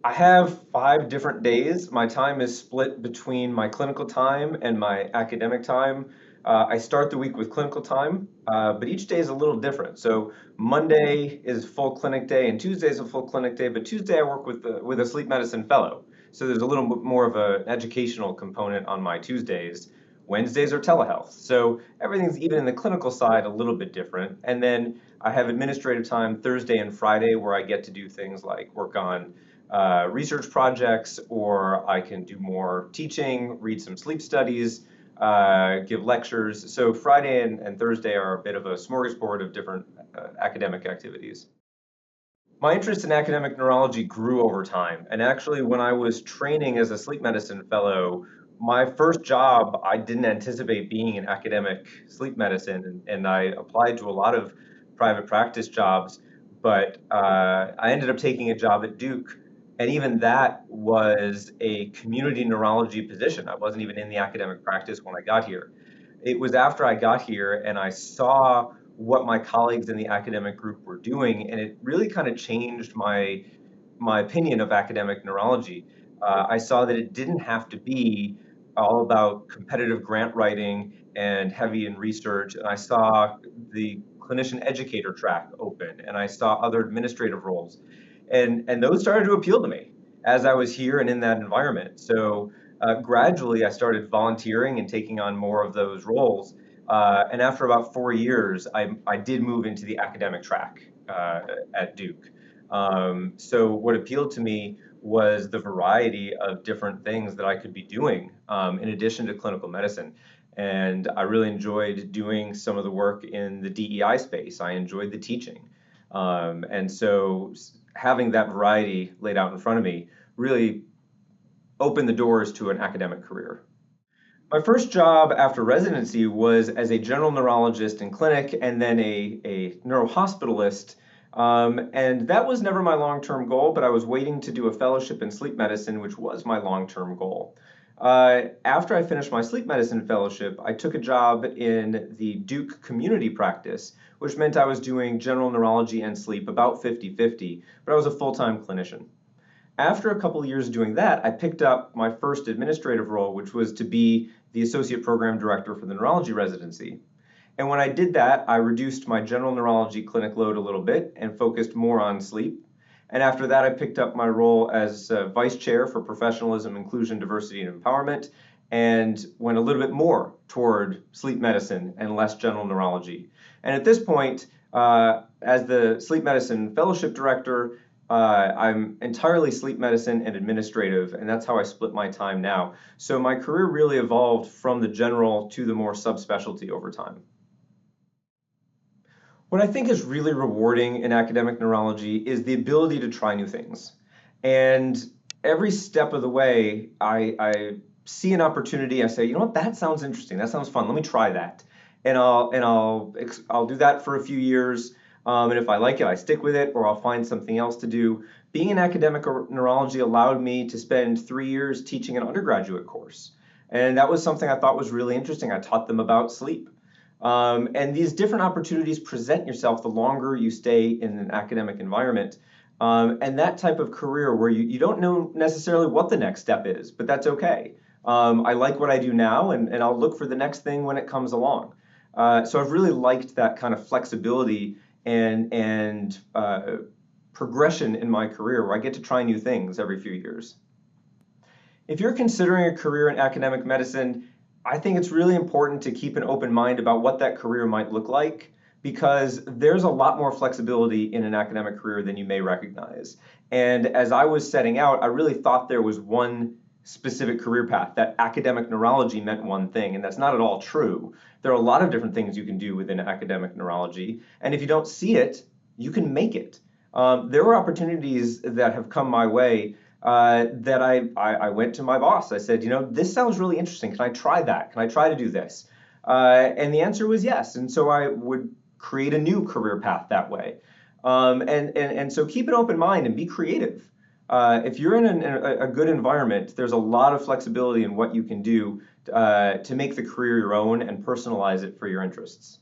I have 5 different days. My time is split between my clinical time and my academic time. I start the week with clinical time, but each day is a little different. So Monday is full clinic day, and Tuesday is a full clinic day. But Tuesday I work with a sleep medicine fellow, so there's a little bit more of an educational component on my Tuesdays. Wednesdays are telehealth, so everything's even in the clinical side a little bit different. And then I have administrative time Thursday and Friday where I get to do things like work on research projects, or I can do more teaching, read some sleep studies, give lectures. So Friday and Thursday are a bit of a smorgasbord of different academic activities. My interest in academic neurology grew over time. And actually, when I was training as a sleep medicine fellow, my first job, I didn't anticipate being in academic sleep medicine, and I applied to a lot of private practice jobs, but I ended up taking a job at Duke. And even that was a community neurology position. I wasn't even in the academic practice when I got here. It was after I got here and I saw what my colleagues in the academic group were doing, and it really kind of changed my opinion of academic neurology. I saw that it didn't have to be all about competitive grant writing and heavy in research, and I saw the clinician educator track open, and I saw other administrative roles, and those started to appeal to me as I was here and in that environment. So gradually, I started volunteering and taking on more of those roles. And after about 4 years, I did move into the academic track at Duke. So what appealed to me was the variety of different things that I could be doing in addition to clinical medicine. And I really enjoyed doing some of the work in the DEI space. I enjoyed the teaching. And so having that variety laid out in front of me really opened the doors to an academic career. My first job after residency was as a general neurologist in clinic and then a neurohospitalist. And that was never my long-term goal, but I was waiting to do a fellowship in sleep medicine, which was my long-term goal. After I finished my sleep medicine fellowship, I took a job in the Duke community practice, which meant I was doing general neurology and sleep about 50-50, but I was a full-time clinician. After a couple of years doing that, I picked up my first administrative role, which was to be the associate program director for the neurology residency. And when I did that, I reduced my general neurology clinic load a little bit and focused more on sleep. And after that, I picked up my role as vice chair for professionalism, inclusion, diversity, and empowerment, and went a little bit more toward sleep medicine and less general neurology. And at this point, as the sleep medicine fellowship director, I'm entirely sleep medicine and administrative, and that's how I split my time now. So my career really evolved from the general to the more subspecialty over time. What I think is really rewarding in academic neurology is the ability to try new things. And every step of the way, I see an opportunity. I say, you know what, that sounds interesting. That sounds fun. Let me try that. I'll do that for a few years. And if I like it, I stick with it, or I'll find something else to do. Being in academic neurology allowed me to spend 3 years teaching an undergraduate course. And that was something I thought was really interesting. I taught them about sleep. And these different opportunities present yourself the longer you stay in an academic environment. And that type of career where you don't know necessarily what the next step is, but that's okay. I like what I do now, and I'll look for the next thing when it comes along. So I've really liked that kind of flexibility and progression in my career where I get to try new things every few years. If you're considering a career in academic medicine, I think it's really important to keep an open mind about what that career might look like, because there's a lot more flexibility in an academic career than you may recognize. And as I was setting out, I really thought there was one specific career path, that academic neurology meant one thing, and that's not at all true. There are a lot of different things you can do within academic neurology, and if you don't see it, you can make it. There were opportunities that have come my way that I went to my boss. I said, you know, this sounds really interesting. Can I try that? Can I try to do this? And the answer was yes. And so I would create a new career path that way. And so keep an open mind and be creative. If you're in a good environment, there's a lot of flexibility in what you can do to make the career your own and personalize it for your interests.